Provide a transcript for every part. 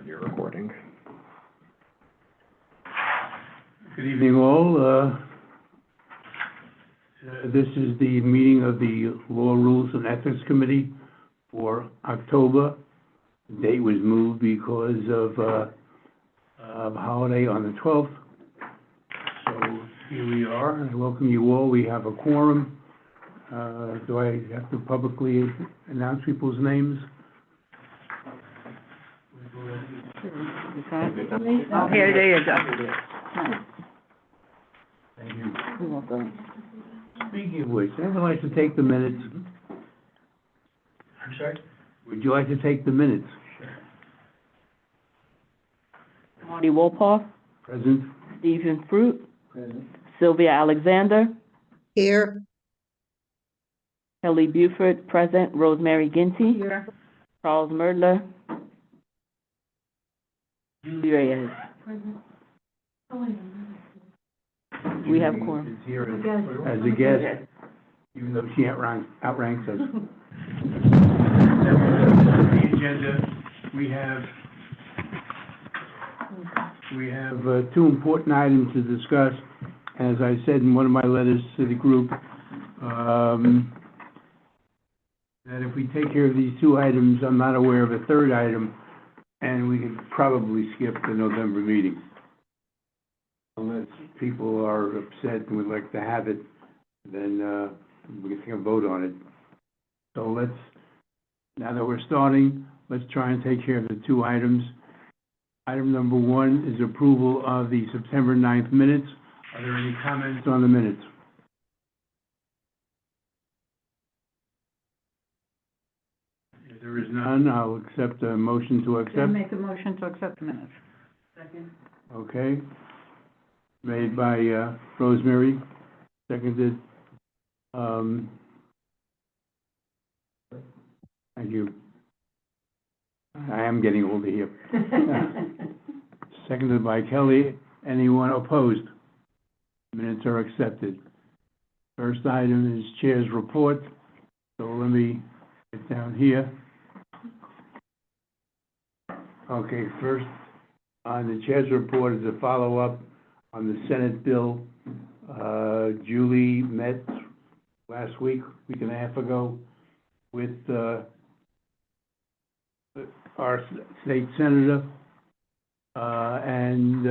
You're recording. Good evening, all. This is the meeting of the Law, Rules, and Ethics Committee for October. The date was moved because of a holiday on the 12th. So here we are. I welcome you all. We have a quorum. Do I have to publicly announce people's names? Oh, there you go. Thank you. You're welcome. Speaking of which, anyone like to take the minutes? I'm sorry? Would you like to take the minutes? Marty Wolpoff, Present? Stephen Fruit, Present. Sylvia Alexander, Here. Kelly Buford, present, Rosemary Ginty, Here. Charles Merdler, Julie Reyes. We have quorum. Is here as a guest, even though she outranks us. The agenda, we have two important items to discuss. As I said in one of my letters to the group, that if we take care of these two items, I'm not aware of a third item, and we could probably skip the November meeting. Unless people are upset and would like to have it, then we can take a vote on it. So now that we're starting, let's try and take care of the two items. Item number one is approval of the September 9th minutes. Are there any comments on the minutes? If there is none, I'll accept a motion to accept. I'll make a motion to accept the minutes. Second. Okay. Made by Rosemary, seconded. Thank you. I am getting older here. Seconded by Kelly. Anyone opposed? Minutes are accepted. First item is Chair's report. So let me get down here. Okay, first on the Chair's report is a follow-up on the Senate bill. Julie met last week and a half ago, with our state senator, and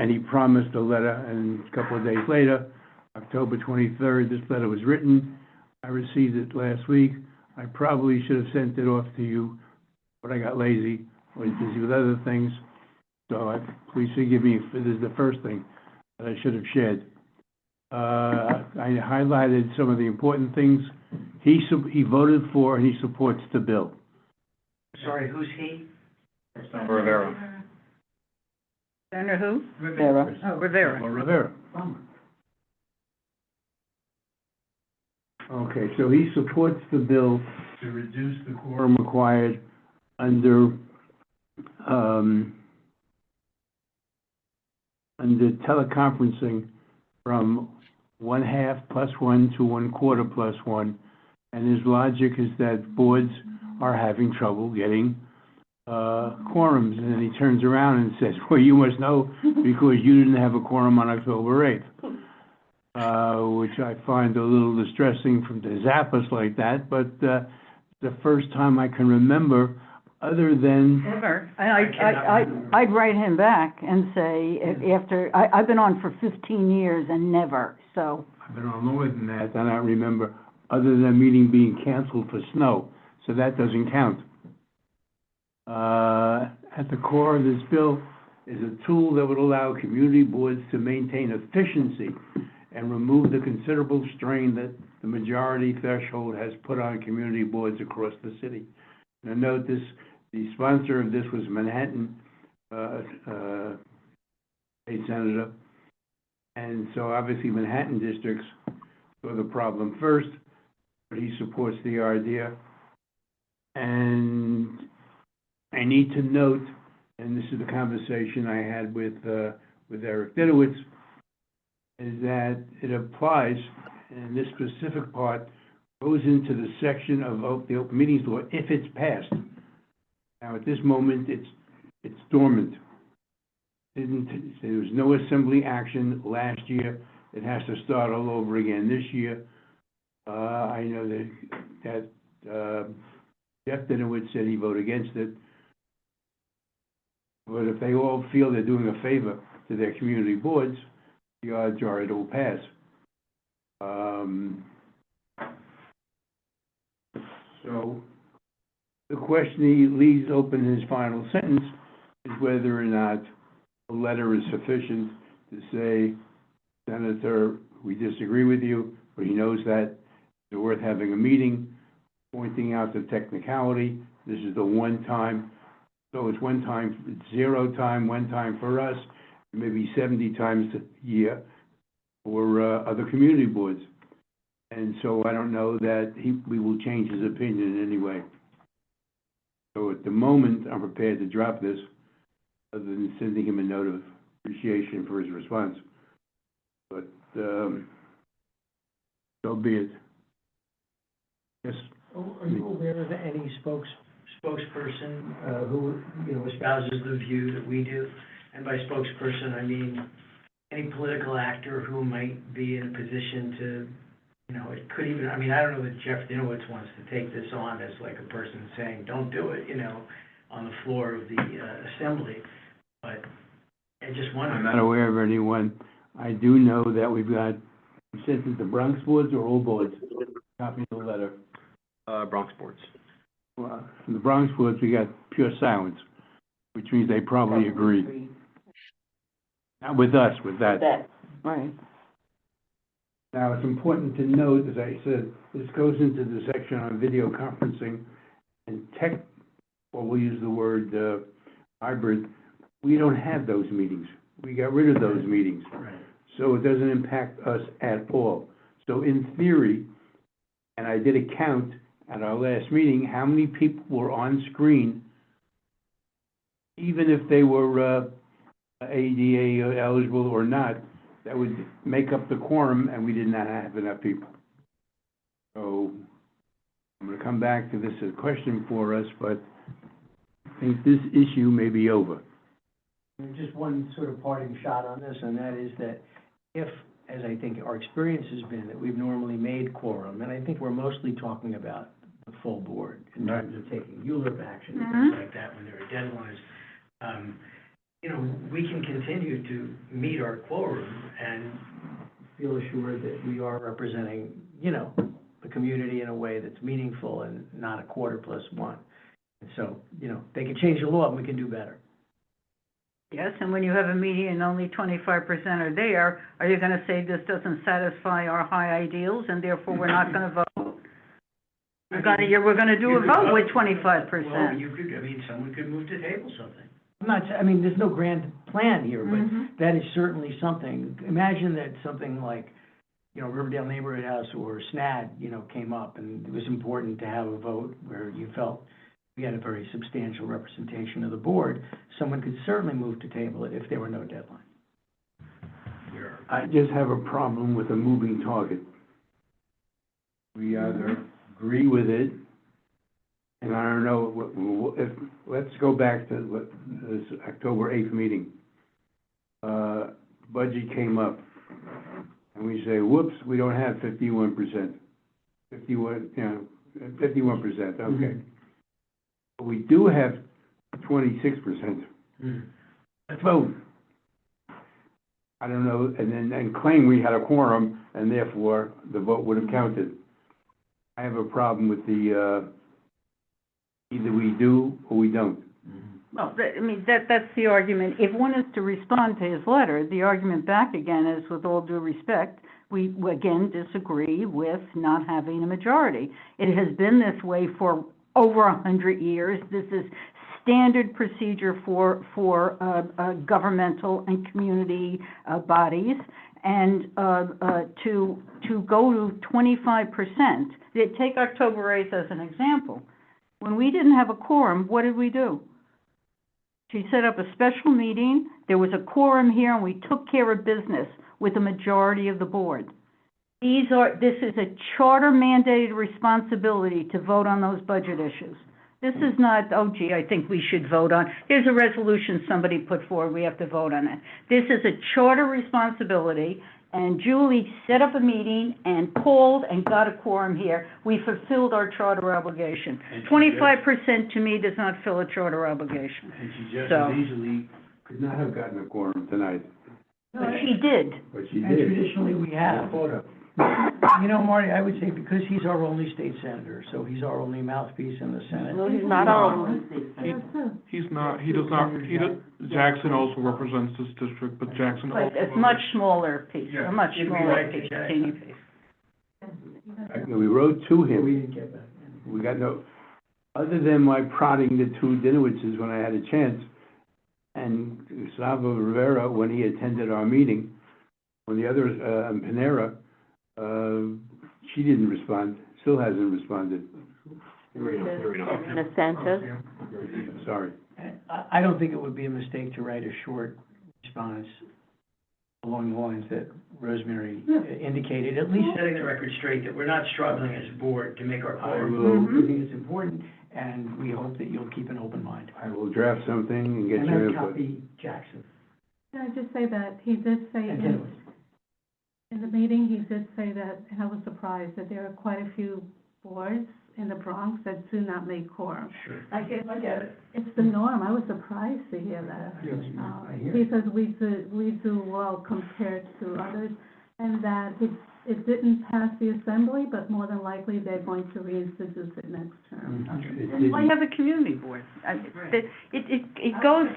he promised a letter, and a couple of days later, October 23rd, this letter was written. I received it last week. I probably should have sent it off to you, but I got lazy, was busy with other things. So please forgive me if this is the first thing that I should have shared. I highlighted some of the important things. He voted for and he supports the bill. Sorry, who's he? Rivera. Senator who? Rivera. Oh, Rivera. Or Rivera. Okay, so he supports the bill to reduce the quorum required under teleconferencing from 1/2 + 1 to 1/4 + 1. And his logic is that boards are having trouble getting quorums. And then he turns around and says, well, you must know because you didn't have a quorum on October 8th, which I find a little distressing from to zap us like that. But the first time I can remember, other than... Ever. I'd write him back and say, I've been on for 15 years and never, so. I've been on longer than that, and I don't remember, other than a meeting being canceled for snow. So that doesn't count. At the core of this bill is a tool that would allow community boards to maintain efficiency and remove the considerable strain that the majority threshold has put on community boards across the city. Now note this, the sponsor of this was Manhattan state senator, and so obviously Manhattan districts saw the problem first, but he supports the idea. And I need to note, and this is the conversation I had with Eric Didowitz, is that it applies, and this specific part goes into the section of the Open Meetings Law if it's passed. Now, at this moment, it's dormant. There was no assembly action last year. It has to start all over again this year. I know that Jeff Dinowitz said he voted against it. But if they all feel they're doing a favor to their community boards, the odds are it will pass. So the question he leaves open in his final sentence is whether or not a letter is sufficient to say, Senator, we disagree with you, but he knows that it's worth having a meeting, pointing out the technicality. This is the one time. So it's one time, it's 0 time, one time for us, maybe 70 times a year for other community boards. And so I don't know that we will change his opinion in any way. So at the moment, I'm prepared to drop this, other than sending him a note of appreciation for his response. But, so be it. Yes? Are you aware of any spokesperson who, espouses the view that we do? And by spokesperson, I mean any political actor who might be in a position to, it could even, I don't know that Jeff Dinowitz wants to take this on as like a person saying, don't do it, on the floor of the assembly, but I just wonder. I'm not aware of anyone. I do know that we sent it to Bronx boards or all boards, copy of the letter. Bronx boards. Well, from the Bronx boards, we got pure silence, which means they probably agree. Not with us, with that. Right. Now, it's important to note, as I said, this goes into the section on video conferencing and we'll use the word hybrid. We don't have those meetings. We got rid of those meetings. Right. So it doesn't impact us at all. So in theory, and I did a count at our last meeting, how many people were on screen, even if they were ADA eligible or not, that would make up the quorum, and we did not have enough people. So I'm going to come back to this as a question for us, but I think this issue may be over. Just one sort of parting shot on this, and that is that if, as I think our experience has been, that we've normally made quorum, and I think we're mostly talking about the full board in terms of taking ULURP action and things like that when there are deadlines. We can continue to meet our quorum and feel assured that we are representing, the community in a way that's meaningful and not a 1/4+1. And so, they can change the law and we can do better. Yes, and when you have a meeting and only 25% are there, are you gonna say this doesn't satisfy our high ideals and therefore we're not gonna vote? We're gonna do a vote with 25%. Well, you could, someone could move to table something. There's no grand plan here, but Mhm. that is certainly something. Imagine that something like, Riverdale Neighborhood House or SNAD, came up, and it was important to have a vote where you felt we had a very substantial representation of the board. Someone could certainly move to table it if there were no deadline. I just have a problem with a moving target. We either agree with it, and I don't know, let's go back to this October 8th meeting. Budget came up, and we say, whoops, we don't have 51%. 51%, okay. But we do have 26%. Let's vote. I don't know, and then claim we had a quorum, and therefore the vote would have counted. I have a problem with the, either we do or we don't. Well, that's the argument. If one is to respond to his letter, the argument back again is, with all due respect, we again disagree with not having a majority. It has been this way for over 100 years. This is standard procedure for governmental and community bodies. And to go to 25%, take October 8th as an example. When we didn't have a quorum, what did we do? She set up a special meeting, there was a quorum here, and we took care of business with a majority of the board. This is a charter mandated responsibility to vote on those budget issues. This is not, oh gee, I think we should vote on, here's a resolution somebody put forward, we have to vote on it. This is a charter responsibility, and Julie set up a meeting and called and got a quorum here. We fulfilled our charter obligation. And she 25% to me does not fill a charter obligation. And she just So- as easily could not have gotten a quorum tonight, But she did. but she And did. traditionally, we have. Photo. You know, Marty, I would say because he's our only state senator, so he's our only mouthpiece in the Senate. No, he's not our only state senator. He's not, he does not, Jackson also represents this district, but Jackson also. But it's much smaller piece, a much If we smaller like piece, to check. teeny piece. We wrote to We him, didn't get that. we got no, other than my prodding the two Dinowitzes when I had a chance, and Gustavo Rivera, when he attended our meeting, when the others, Panera, she didn't respond, still hasn't responded. Ms. Sanchez? Sorry. I don't think it would be a mistake to write a short response along the lines that Rosemary indicated, at least Setting the record straight that we're not struggling as a board to make our I quorum. will, I think it's important, and we hope that you'll keep an open mind. I will draft something and get And your I input. copy Jackson. Can I just say that he did say And in, Dennis. in the meeting, he did say that, and I was surprised, that there are quite a few boards in the Bronx that do not make quorum. Sure. I get it. It's the norm. I was surprised to hear that. I hear it. He says we do well compared to others, and that it didn't pass the assembly, but more than likely they're going to reintroduce it next term. It Why didn't- have a community board? It goes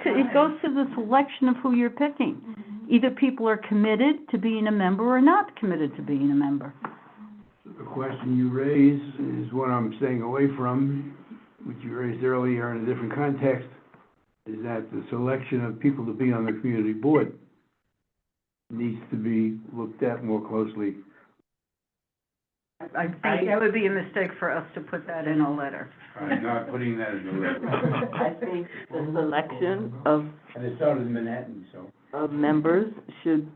to the selection of who you're picking. Either people are committed to being a member or not committed to being a member. The question you raise is what I'm staying away from, which you raised earlier in a different context, is that the selection of people to be on the community board needs to be looked at more closely. I think that would be a mistake for us to put that in a letter. I'm not putting that in the letter. I think the selection of And it started in Manhattan, so. members should,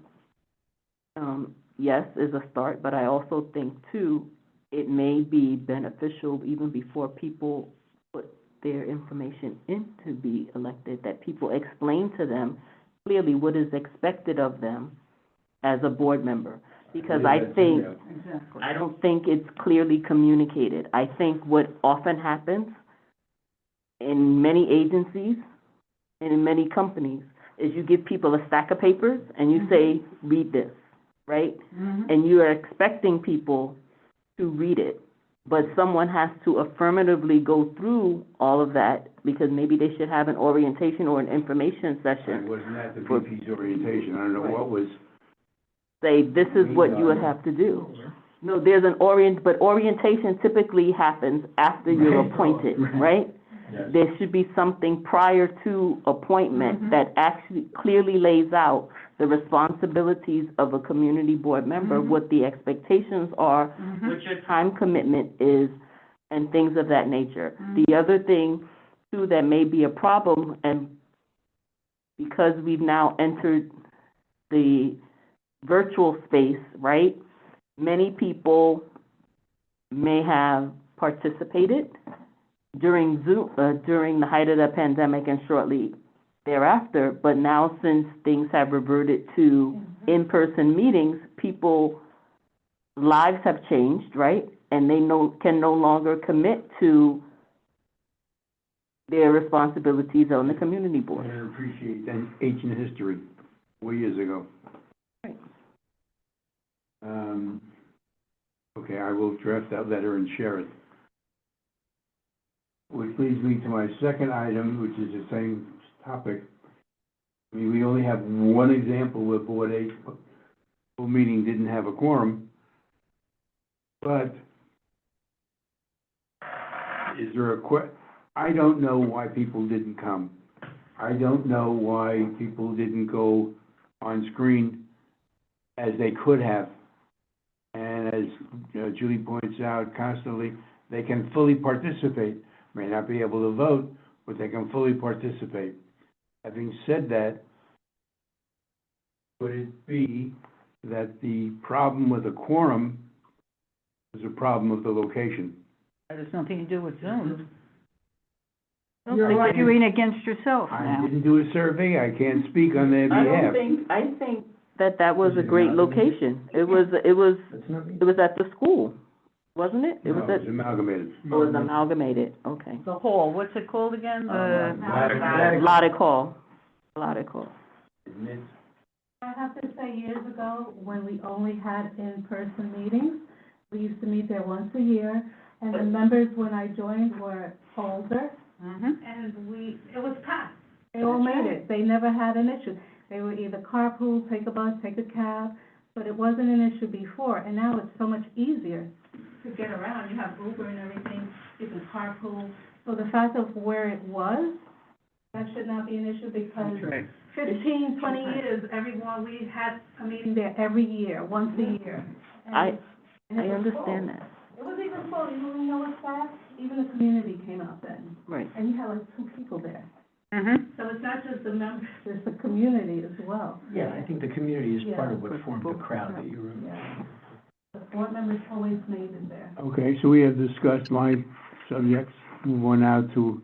yes, is a start, but I also think too, it may be beneficial even before people put their information in to be elected, that people explain to them clearly what is expected of them as a board member. Because I think, Exactly. I don't think it's clearly communicated. I think what often happens in many agencies and in many companies is you give people a stack of papers and you say, read this, right? And you are expecting people to read it, but someone has to affirmatively go through all of that because maybe they should have an orientation or an information session. Wasn't that the VP's orientation? I don't know what was. Say, this is what you would have to do. No, there's an but orientation typically happens after you're appointed, right? There should be something prior to appointment that actually clearly lays out the responsibilities of a community board member, what the expectations are, what your time commitment is, and things of that nature. The other thing, too, that may be a problem, and because we've now entered the virtual space, right? Many people may have participated during Zoom, during the height of the pandemic and shortly thereafter, but now since things have reverted to in-person meetings, lives have changed, right? And they can no longer commit to their responsibilities on the community I board. don't appreciate that ancient history, 4 years ago. Right. Okay, I will draft that letter and share it. Which leads me to my second item, which is the same topic. I mean, we only have one example where Board 8, full meeting didn't have a quorum. But is there I don't know why people didn't come. I don't know why people didn't go on screen as they could have. And as Julie points out constantly, they can fully participate. May not be able to vote, but they can fully participate. Having said that, would it be that the problem with a quorum is a problem of the location? That has nothing to do with Zoom. You're arguing against yourself I now. didn't do a survey, I can't speak on their behalf. I think that was Is a it great amalgamated? location. It was That's not me. at the school, wasn't it? It No, was at, it's amalgamated. it was amalgamated, okay. The hall, what's it called again? Lodic Hall. I have to say, years ago, when we only had in-person meetings, we used to meet there once a year, and the members, when I joined, were older, and it was packed. They all made it, they never had an issue. They would either carpool, take a bus, take a cab, but it wasn't an issue before, and now it's so much easier to get around. You have Uber and everything, you can carpool. So the fact of where it was, that should not be an issue, because 15, 20 years, we had a meeting there every year, once a year. I And it was understand full. that, It was even full, you know what's sad? Even the community came out then, right. and you had like 2 people there. Mm-hmm. So it's not just the members, it's the community as well. Yeah, I think the community is part of what Yeah. formed the crowd that you were. Yeah. The board members always made it there. Okay, so we have discussed my subjects. Move on now to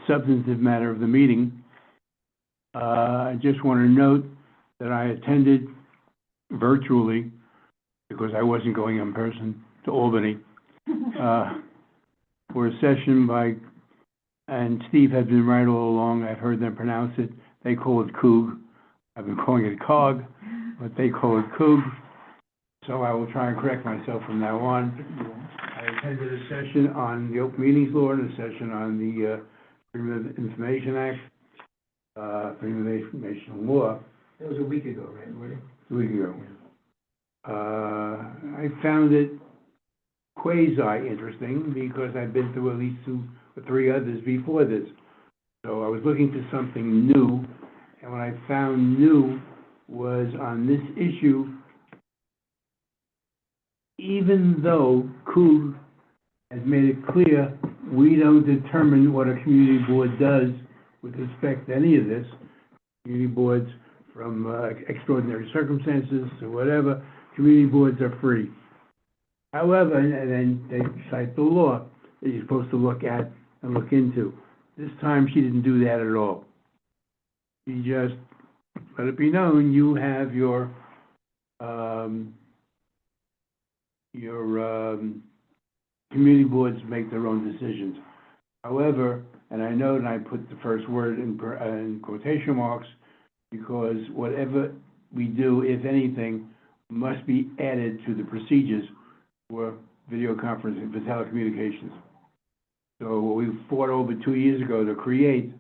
substantive matter of the meeting. I just want to note that I attended virtually, because I wasn't going in person, to Albany, for a session by, and Steve has been right all along, I've heard them pronounce it, they call it COOG. I've been calling it COG, but they call it COOG, so I will try and correct myself from now on. I attended a session on the Open Meetings Law and a session on the Freedom of Information Act, Freedom of Information Law, That was a week ago, right, Woody? a week ago. I found it quasi-interesting because I've been through at least 2 or 3 others before this. So I was looking for something new, and what I found new was on this issue, even though COOG has made it clear, we don't determine what a community board does with respect to any of this. Community boards, from extraordinary circumstances to whatever, community boards are free. However, and then they cite the law that you're supposed to look at and look into. This time, she didn't do that at all. She just let it be known, you have your community boards make their own decisions. However, and I know that I put the first word in quotation marks, because whatever we do, if anything, must be added to the procedures for video conferencing, for telecommunications. So what we fought over 2 years ago to create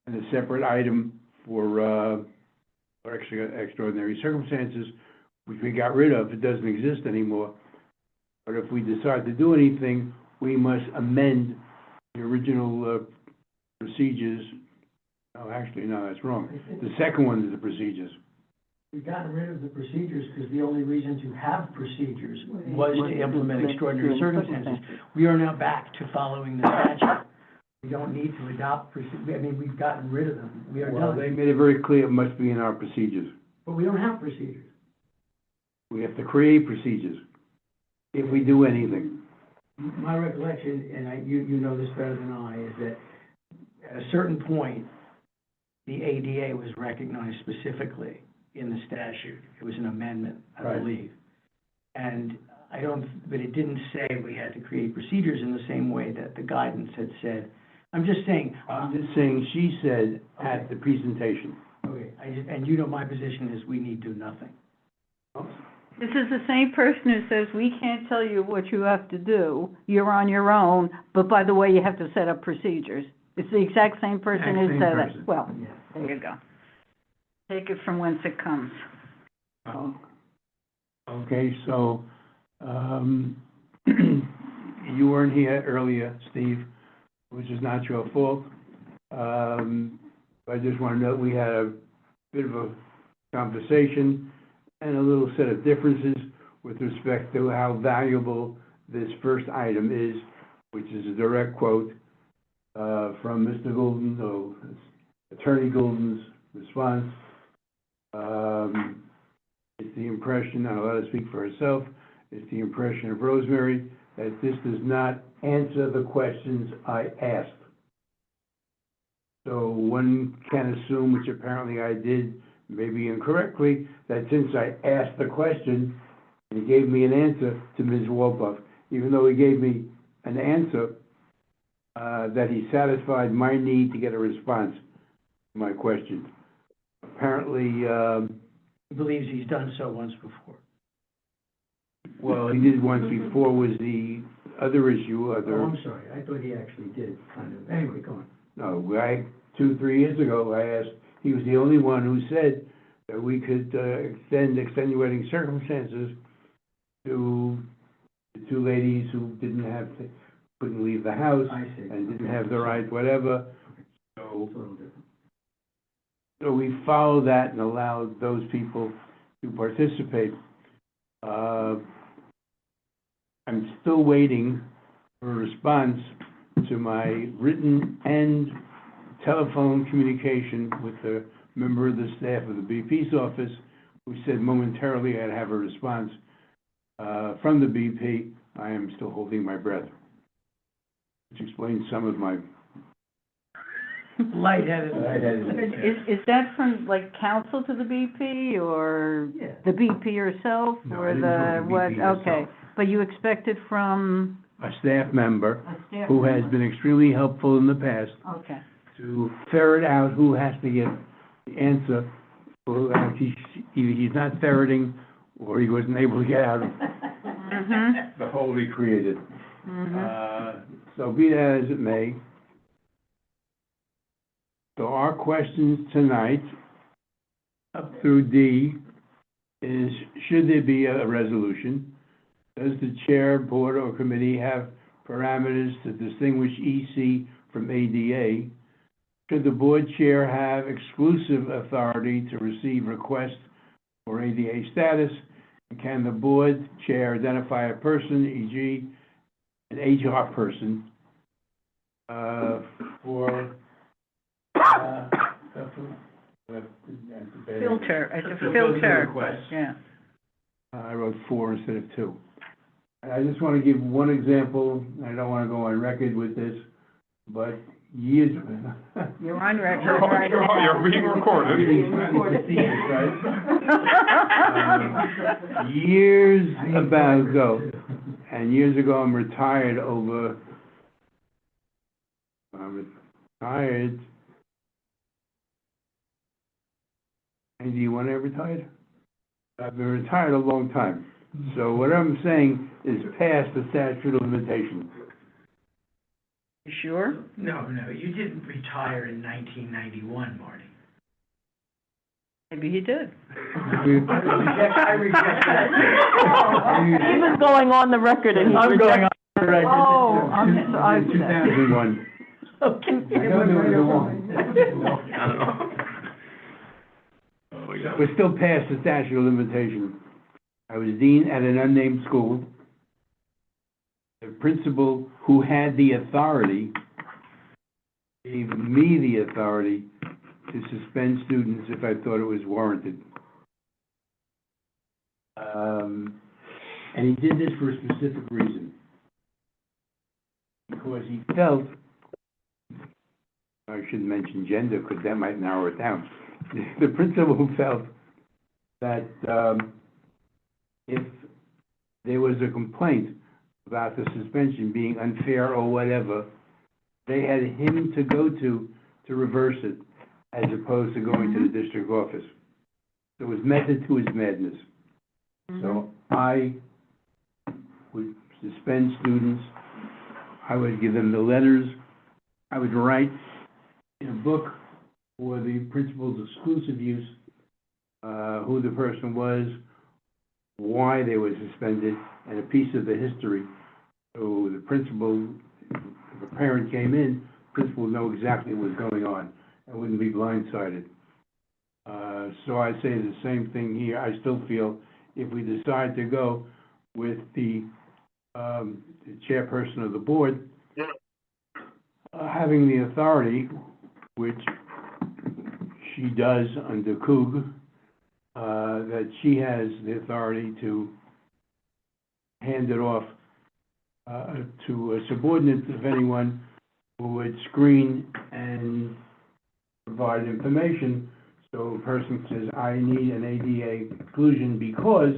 a separate item for extraordinary circumstances, which we got rid of, it doesn't exist anymore. But if we decide to do anything, we must amend the original procedures. Oh, actually, no, that's wrong. The second one is the procedures. We got rid of the procedures because the only reason to have procedures was to implement extraordinary circumstances. We are now back to following the statute. We don't need to adopt we've gotten rid of them. We are Well, they done. made it very clear it must be in our procedures. But we don't have procedures. We have to create procedures if we do anything. My recollection, and you know this better than I, is that at a certain point, the ADA was recognized specifically in the statute. It was an amendment, I Right. believe. And but it didn't say we had to create procedures in the same way that the guidance had said. I'm just saying, I'm just saying, she said at the presentation. okay, and you know my position is we need do nothing. This is the same person who says, we can't tell you what you have to do, you're on your own, but by the way, you have to set up procedures. It's the exact same person who Exact same said that. person. Well, Yeah. there you go. Take it from whence it comes. Okay, so, you weren't here earlier, Steve, which is not your fault. I just want to note, we had a bit of a conversation and a little set of differences with respect to how valuable this first item is, which is a direct quote from Mr. Goulden, or Attorney Goulden's response. It's the impression, I'll let her speak for herself, it's the impression of Rosemary that this does not answer the questions I asked. So one can assume, which apparently I did, maybe incorrectly, that since I asked the question, he gave me an answer to Ms. Wolpuff, even though he gave me an answer, that he satisfied my need to get a response to my question. Apparently, He believes he's done so once before. well, he did once before was the other issue, Oh, I'm sorry, I thought he actually did, kind of, anyway, go on. no, 2-3 years ago, I asked, he was the only one who said that we could, extend extenuating circumstances to the two ladies who couldn't leave the house I see. and didn't have the right whatever. It's So, a little different. so we followed that and allowed those people to participate. I'm still waiting for a response to my written and telephone communication with a member of the staff of the BP's office, who said momentarily I'd have a response. From the BP, I am still holding my breath, which explains some of my Lightheadedness. Is that from, like, counsel to the BP, or Yeah. the BP herself, No, I or didn't the, know the what, BP okay. herself. But you expect it from a staff member a staff who has member? been extremely helpful in the past Okay. to ferret out who has to get the answer. Well, either he's not ferreting, or he wasn't able to get out of Mhm. the hole he created. Mhm. So be that as it may. So our questions tonight, up through D, is should there be a resolution? Does the chair, board, or committee have parameters to distinguish EC from ADA? Should the board chair have exclusive authority to receive requests for ADA status? And can the board chair identify a person, e.g., an HR person, for Filter, it's a To filter filter, requests. yeah. I wrote 4 instead of 2. And I just want to give one example. I don't want to go on record with this, but years. You're on record, right? You're being recorded. Years ago, and years ago, I'm retired. And do you want to retired? I've been retired a long time. So what I'm saying is past the statute of limitations. You sure? No, you didn't retire in 1991, Marty. Maybe he did. I reject that. He was going on the record and he's rejecting. Oh, I'm 2001. Okay. We're still past the statute of limitations. I was dean at an unnamed school. The principal who had the authority gave me the authority to suspend students if I thought it was warranted. And he did this for a specific reason. Because he felt, I shouldn't mention gender because that might narrow it down. The principal felt that if there was a complaint about the suspension being unfair or whatever, they had him to go to reverse it, as opposed to going to the district office. There was method to his madness. So I would suspend students, I would give them the letters, I would write in a book for the principal's exclusive use, who the person was, why they were suspended, and a piece of the history. So the principal, if a parent came in, the principal would know exactly what was going on and wouldn't be blindsided. So I say the same thing here. I still feel if we decide to go with the chairperson of the board, having the authority, which she does under Coog, that she has the authority to hand it off to a subordinate of anyone who would screen and provide information, so a person says, I need an ADA exclusion because,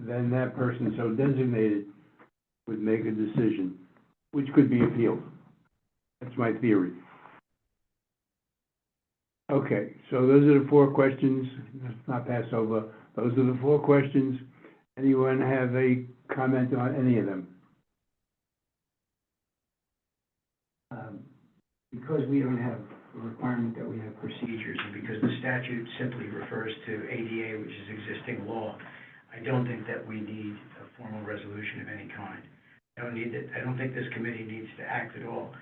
then that person so designated would make a decision, which could be appealed. That's my theory. Okay, so those are the 4 questions. Let's not pass over. Those are the 4 questions. Anyone have a comment on any of them? Because we don't have a requirement that we have procedures, and because the statute simply refers to ADA, which is existing law, I don't think that we need a formal resolution of any kind. I don't think this committee needs to act at all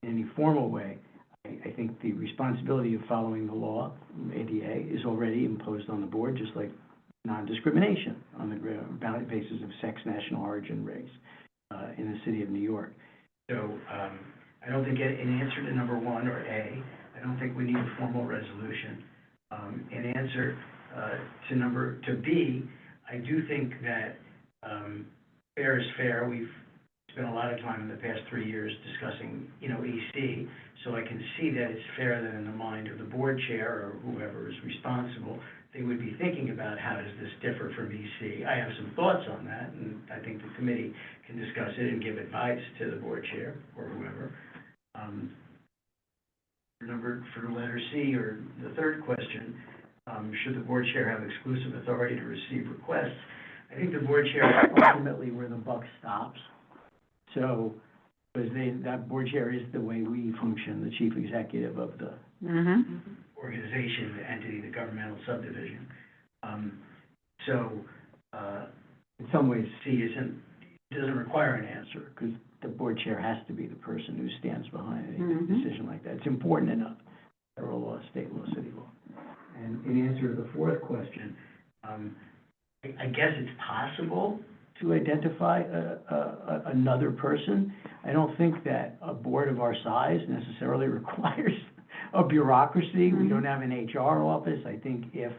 in any formal way. I think the responsibility of following the law, ADA, is already imposed on the board, just like non-discrimination on the basis of sex, national origin, race, in the city of New York. So, I don't think in answer to number 1 or A, I don't think we need a formal resolution. In answer to B, I do think that fair is fair. We've spent a lot of time in the past 3 years discussing, EC, so I can see that it's fair that in the mind of the board chair or whoever is responsible, they would be thinking about how does this differ from EC. I have some thoughts on that, and I think the committee can discuss it and give advice to the board chair or whoever. For the letter C, or the third question, should the board chair have exclusive authority to receive requests? I think the board chair is ultimately where the buck stops. So, because that board chair is the way we function, the chief executive of the organization, the entity, the governmental subdivision. In some ways, C doesn't require an answer, because the board chair has to be the person who stands behind a decision like that. It's important enough, federal law, state law, city law. And in answer to the 4th question, I guess it's possible to identify another person. I don't think that a board of our size necessarily requires a bureaucracy. We don't have an HR office. I think if,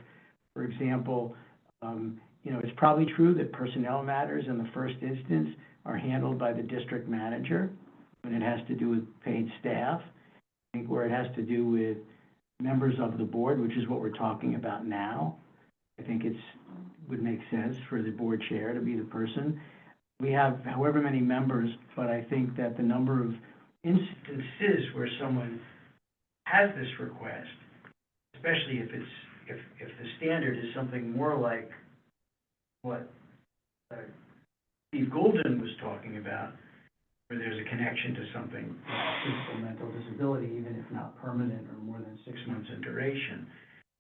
for example, it's probably true that personnel matters in the first instance are handled by the district manager when it has to do with paid staff. I think where it has to do with members of the board, which is what we're talking about now, I think would make sense for the board chair to be the person. We have however many members, but I think that the number of instances where someone has this request, especially if the standard is something more like what Steve Goulden was talking about, where there's a connection to something, physical, mental disability, even if not permanent or more than 6 months in duration.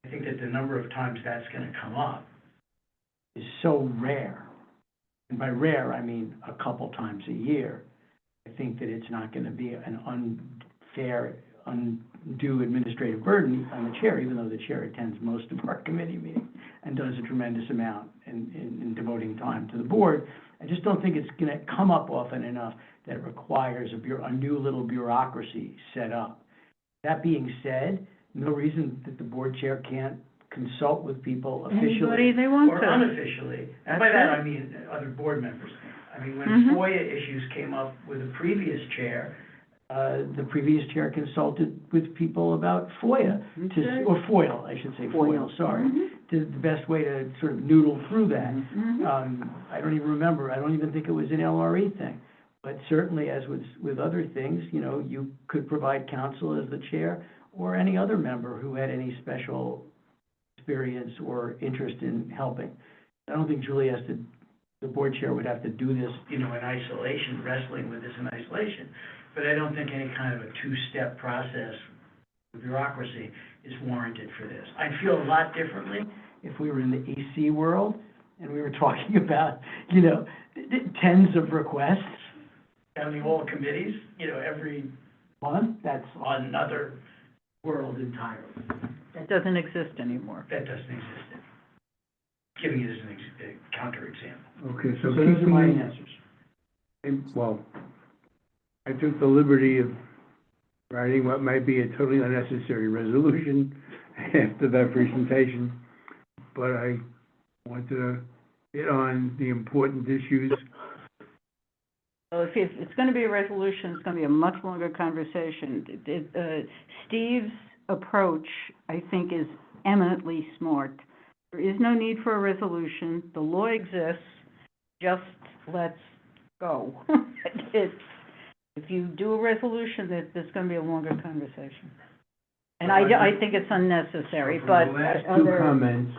I think that the number of times that's going to come up is so rare. And by rare, I mean a couple times a year. I think that it's not going to be an unfair, undue administrative burden on the chair, even though the chair attends most of our committee meetings and does a tremendous amount in devoting time to the board. I just don't think it's going to come up often enough that it requires a new little bureaucracy set up. That being said, no reason that the board chair can't consult with people officially. Anybody they want or to. unofficially. And by that, I mean other board members. I mean, when FOIA issues came up with the previous chair consulted with people about FOIA, or FOIL, I should say, FOIL, sorry, to the best way to sort of noodle through that. I don't even remember, I don't even think it was an LRE thing. But certainly, as with other things, you could provide counsel as the chair, or any other member who had any special experience or interest in helping. I don't think Julie the board chair would have to do this, in isolation, wrestling with this in isolation. But I don't think any kind of a 2-step process with bureaucracy is warranted for this. I'd feel a lot differently if we were in the EC world and we were talking about, tens of requests, counting all committees, every month. That's another world entirely. That doesn't exist anymore. That doesn't exist. Giving it as a counterexample. Okay, so those are my answers. Well, I took the liberty of writing what might be a totally unnecessary resolution after that presentation, but I wanted to hit on the important issues. Well, if it's going to be a resolution, it's going to be a much longer conversation. Steve's approach, I think, is eminently smart. There is no need for a resolution, the law exists, just let's go. It's, if you do a resolution, there's gonna be a longer conversation. And I think it's unnecessary, but The last two comments,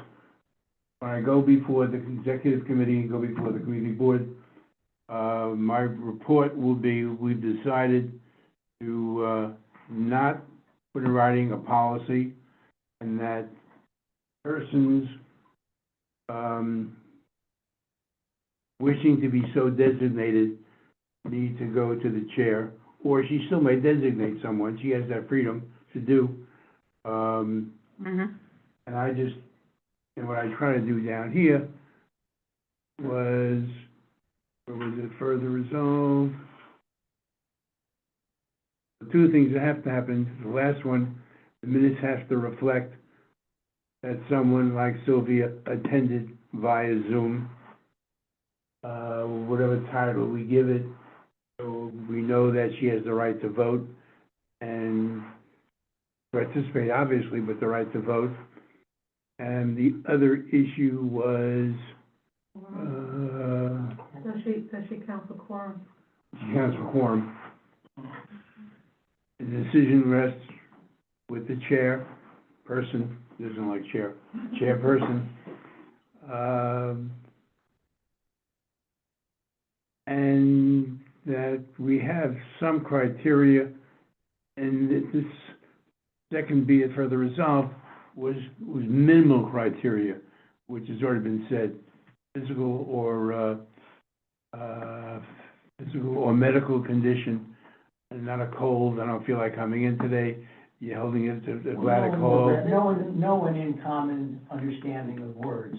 when I go before the executive committee and go before the community board, my report will be, we've decided to, not put in writing a policy, and that persons, wishing to be so designated need to go to the chair, or she still may designate someone, she has that freedom to do. Mhm. And I just, and what I try to do down here was, where was it, further resolved? The two things that have to happen, the last one, the minutes have to reflect that someone like Sylvia attended via Zoom, whatever title we give it, so we know that she has the right to vote and participate, obviously, but the right to vote. And the other issue was, Does she count for quorum? she counts for quorum. The decision rests with the chairperson, doesn't like chairperson. And that we have some criteria, and that this second, be it further resolved, was minimal criteria, which has already been said, physical or medical condition, and not a cold, I don't feel like coming in today, you're holding it to a bladder cold. No one in common understanding of words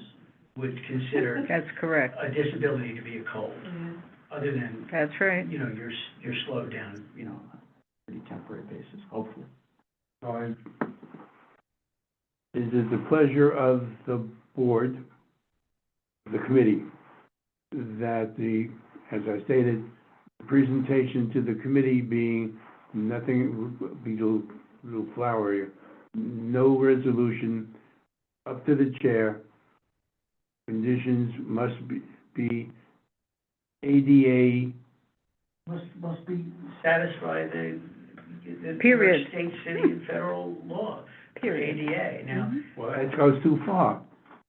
Would consider That's correct. a disability to be a cold, other than, That's right. you know, you're slowed down. you know, on a pretty temporary basis, hopefully. Is it the pleasure of the board, the committee, that the, as I stated, the presentation to the committee being nothing, be a little flowery, no resolution, up to the chair, conditions must be ADA. Must be satisfy the Period. state, city, and federal law. Period. ADA. Now, Well, that goes too far.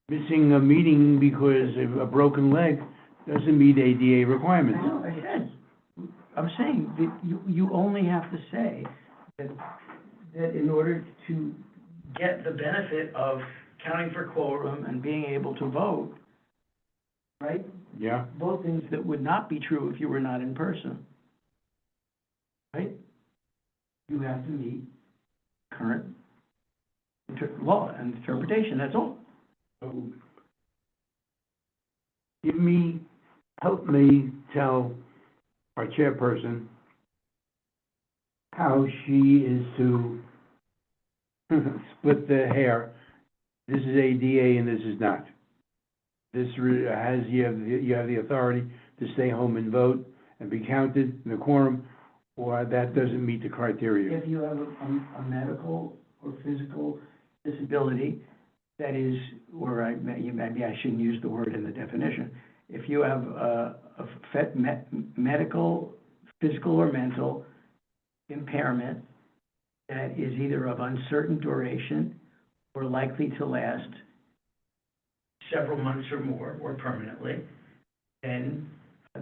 Missing a meeting because of a broken leg doesn't meet ADA requirements. No, I said, I'm saying that you only have to say that in order to get the benefit of counting for quorum and being able to vote, right? Yeah? Both things that would not be true if you were not in person. Right? You have to meet current law and interpretation, that's all. So, help me tell our chairperson how she is to split the hair. This is ADA and this is not. This you have the authority to stay home and vote and be counted in the quorum, or that doesn't meet the criteria. If you have a medical or physical disability that is, or maybe I shouldn't use the word in the definition. If you have a medical, physical, or mental impairment that is either of uncertain duration or likely to last several months or more, or permanently, then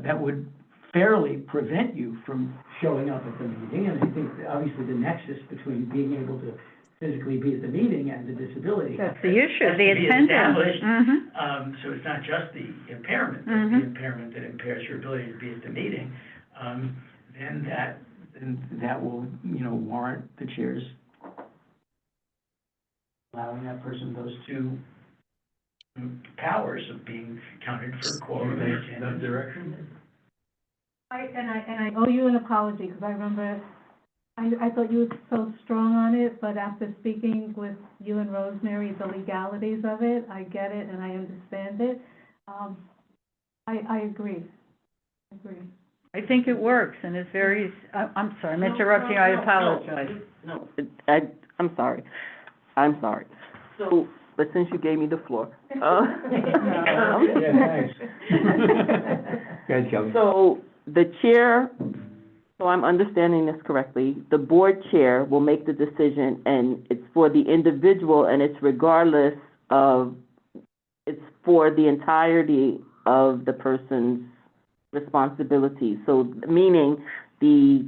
that would fairly prevent you from showing up at the meeting. And I think obviously the nexus between being able to physically be at the meeting and the disability. That's the issue, has to the be attendance. established. Mhm. So it's not just the impairment, but Mhm. the impairment that impairs your ability to be at the meeting, then that will, warrant the chair's allowing that person those two. powers of being counted for quorum and attendance. direction? I owe you an apology, because I remember, I thought you were so strong on it, but after speaking with you and Rosemary, the legalities of it, I get it and I understand it. I agree. I think it works, and it's very, I'm sorry, I'm interrupting you, I apologize. No, I'm sorry. So, but since you gave me the floor, Yeah, thanks. Go ahead, Kelly. So, the chair, so I'm understanding this correctly, the board chair will make the decision, and it's for the individual, and it's regardless of, it's for the entirety of the person's responsibility. So, meaning the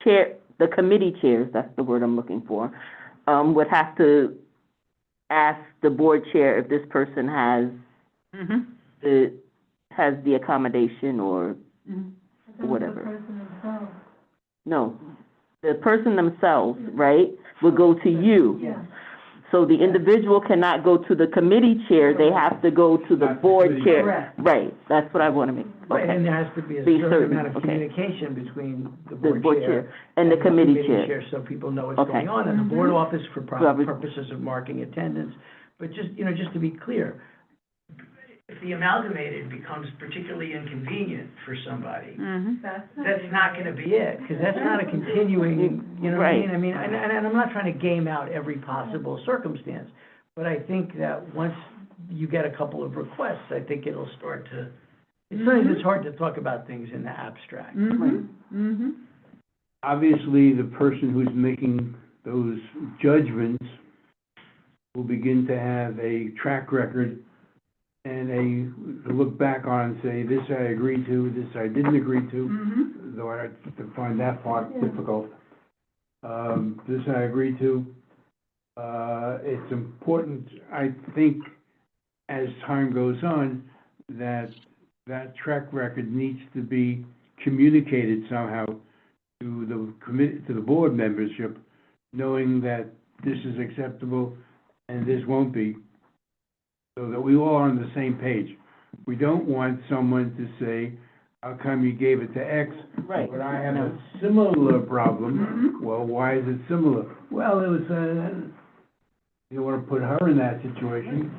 chair, the committee chairs, that's the word I'm looking for, would have to ask the board chair if this person has the accommodation or whatever. The person themselves. No, the person themselves, right, will go to you. Yeah. So the individual cannot go to the committee chair, they have to go to the Not the board committee chair. Correct. Right, that's what I want to make, Right, and okay. there has to be a Be certain certain, amount of okay. communication between the The board chair and the committee chair. so people know what's Okay. going on, and the board office for Whoever- purposes of marking attendance. But just, you know, just to be clear, If the amalgamated becomes particularly inconvenient for somebody, Mm-hmm. that's not gonna be yeah, because that's not a continuing, you know what I Right. mean? I mean, and I'm not trying to game out every possible circumstance, but I think that once you get a couple of requests, I think it'll start to, sometimes it's hard to talk about things in the abstract. Mm-hmm. Obviously, the person who's making those judgments will begin to have a track record and to look back on and say, this I agreed to, this I didn't agree to, though I find that part difficult. This I agreed to. It's important, I think, as time goes on, that track record needs to be communicated somehow to the committee, to the board membership, knowing that this is acceptable and this won't be, so that we all are on the same page. We don't want someone to say, how come you gave it to X? Right. But I have a similar problem. Well, why is it similar? Well, it was, you don't want to put her in that situation,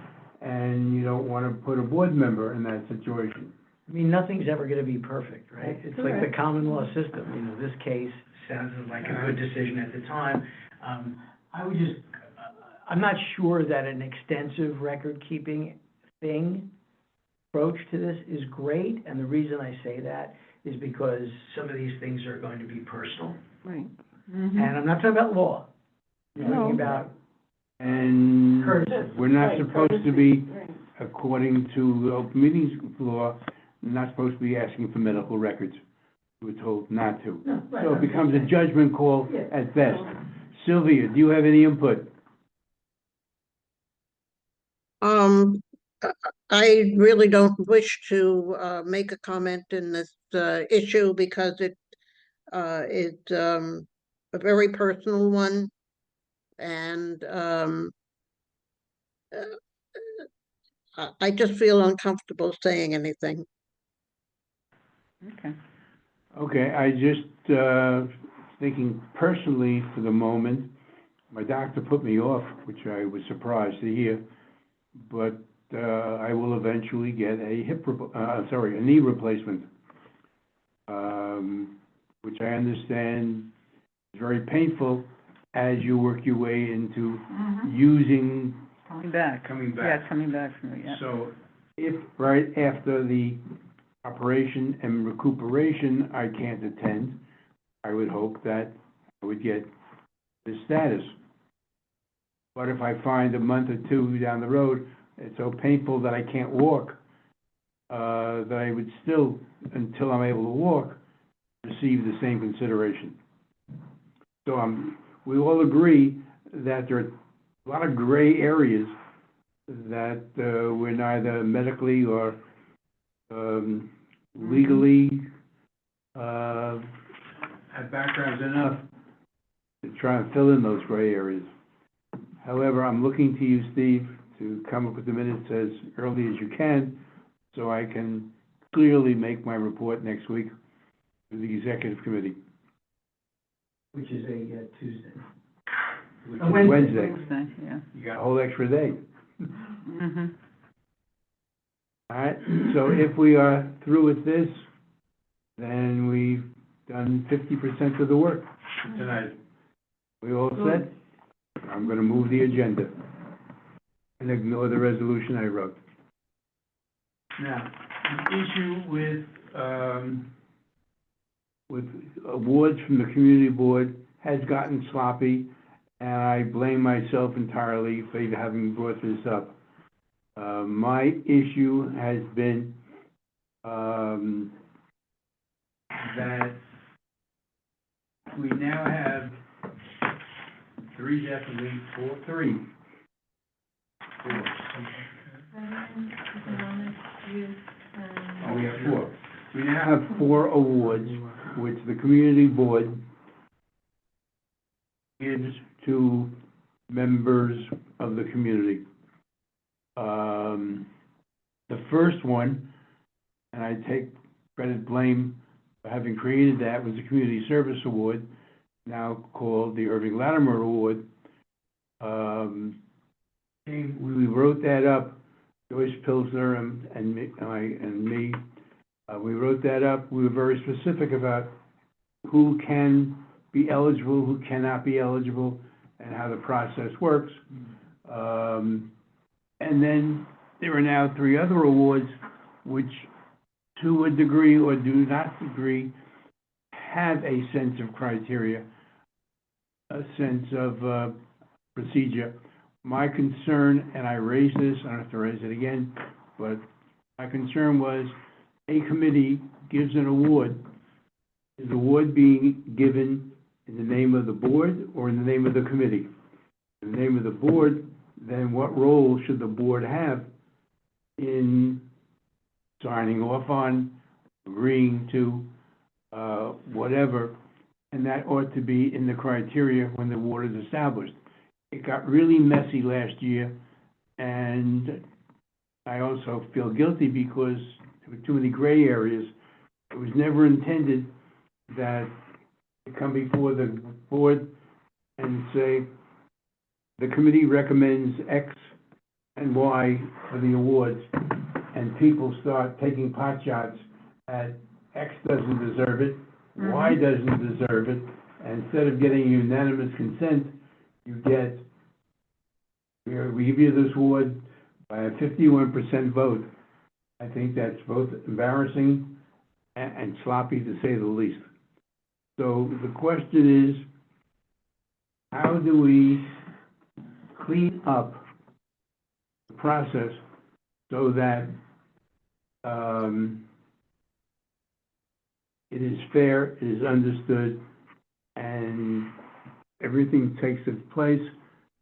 and you don't want to put a board member in that situation. I mean, nothing's ever gonna be perfect, right? It's like the common law system, you know, this case, sounded like a good decision at the time. I would just, I'm not sure that an extensive record-keeping approach to this is great, and the reason I say that is because, Some of these things are going to be personal. Right. and I'm not talking about law, I'm talking about And courtesy. we're not Right, supposed to be, according to the open meetings law, not supposed to be asking for medical records. We were told not to. No, right, So it becomes a judgment call Yeah. at best. Sylvia, do you have any input? I really don't wish to make a comment in this issue because it is a very personal one, and I just feel uncomfortable saying anything. Okay. Okay, I just, thinking personally for the moment, my doctor put me off, which I was surprised to hear, but, I will eventually get a knee replacement. Which I understand is very painful as you work your way into using, Coming back. coming back. Yeah, coming back from it, yeah. So if right after the operation and recuperation, I can't attend, I would hope that I would get the status. But if I find a month or two down the road, it's so painful that I can't walk, that I would still, until I'm able to walk, receive the same consideration. So we all agree that there are a lot of gray areas that we're neither medically or legally have backgrounds enough to try and fill in those gray areas. However, I'm looking to you, Steve, to come up with the minutes as early as you can, so I can clearly make my report next week to the executive committee, Which is a Tuesday. which A is Wednesday. Wednesday. Yeah. You got a whole extra day. Mm-hmm. All right, so if we are through with this, then we've done 50% of the work tonight. We all set? I'm gonna move the agenda and ignore the resolution I wrote. Now, the issue with awards from the community board has gotten sloppy, and I blame myself entirely for having brought this up. My issue has been, that we now have three. Oh, we have four. We now have 4 awards, which the community board gives to members of the community. The first one, and I take blame for having created that, was the Community Service Award, now called the Irving Latimer Award. We wrote that up, Joyce Pilsner and me, we wrote that up. We were very specific about who can be eligible, who cannot be eligible, and how the process works. And then there are now 3 other awards, which, to a degree or do not agree, have a sense of criteria, a sense of procedure. My concern, and I raised this, I don't have to raise it again, but my concern was a committee gives an award. Is the award being given in the name of the board or in the name of the committee? In the name of the board, then what role should the board have in signing off on, agreeing to, whatever, and that ought to be in the criteria when the award is established. It got really messy last year, and I also feel guilty because there were too many gray areas. It was never intended that to come before the board and say, the committee recommends X and Y for the awards, and people start taking pot shots at X doesn't deserve it, Y doesn't deserve it, and instead of getting unanimous consent, you get, we give you this award by a 51% vote. I think that's both embarrassing and sloppy, to say the least. So the question is, how do we clean up the process so that it is fair, it is understood, and everything takes its place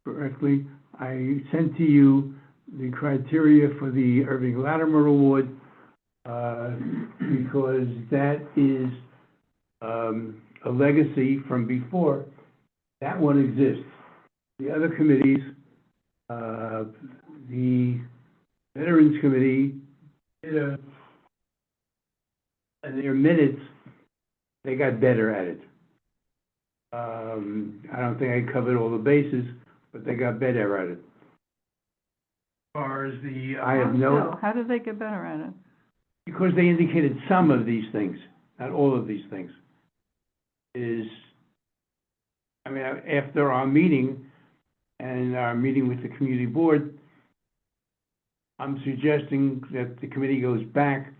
correctly? I sent to you the criteria for the Irving Latimer Award, because that is a legacy from before. That one exists. The other committees, the Veterans Committee, in their minutes, they got better at it. I don't think I covered all the bases, but they got better at it. As far as I have no... How did they get better at it? Because they indicated some of these things, not all of these things. After our meeting and our meeting with the community board, I'm suggesting that the committee goes back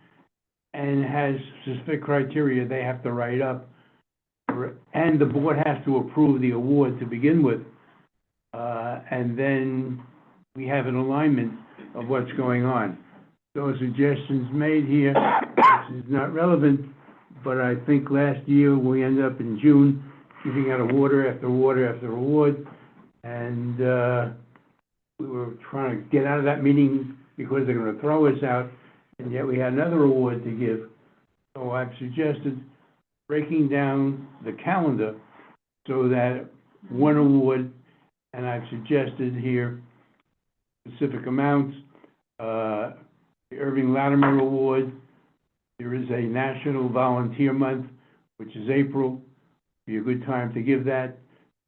and has specific criteria they have to write up, and the board has to approve the award to begin with, and then we have an alignment of what's going on. So suggestions made here, this is not relevant, but I think last year we ended up in June giving out award after award after award, and we were trying to get out of that meeting because they're going to throw us out, and yet we had another award to give. So I've suggested breaking down the calendar so that one award, and I've suggested here specific amounts. The Irving Latimer Award, there is a National Volunteer Month, which is April. Be a good time to give that.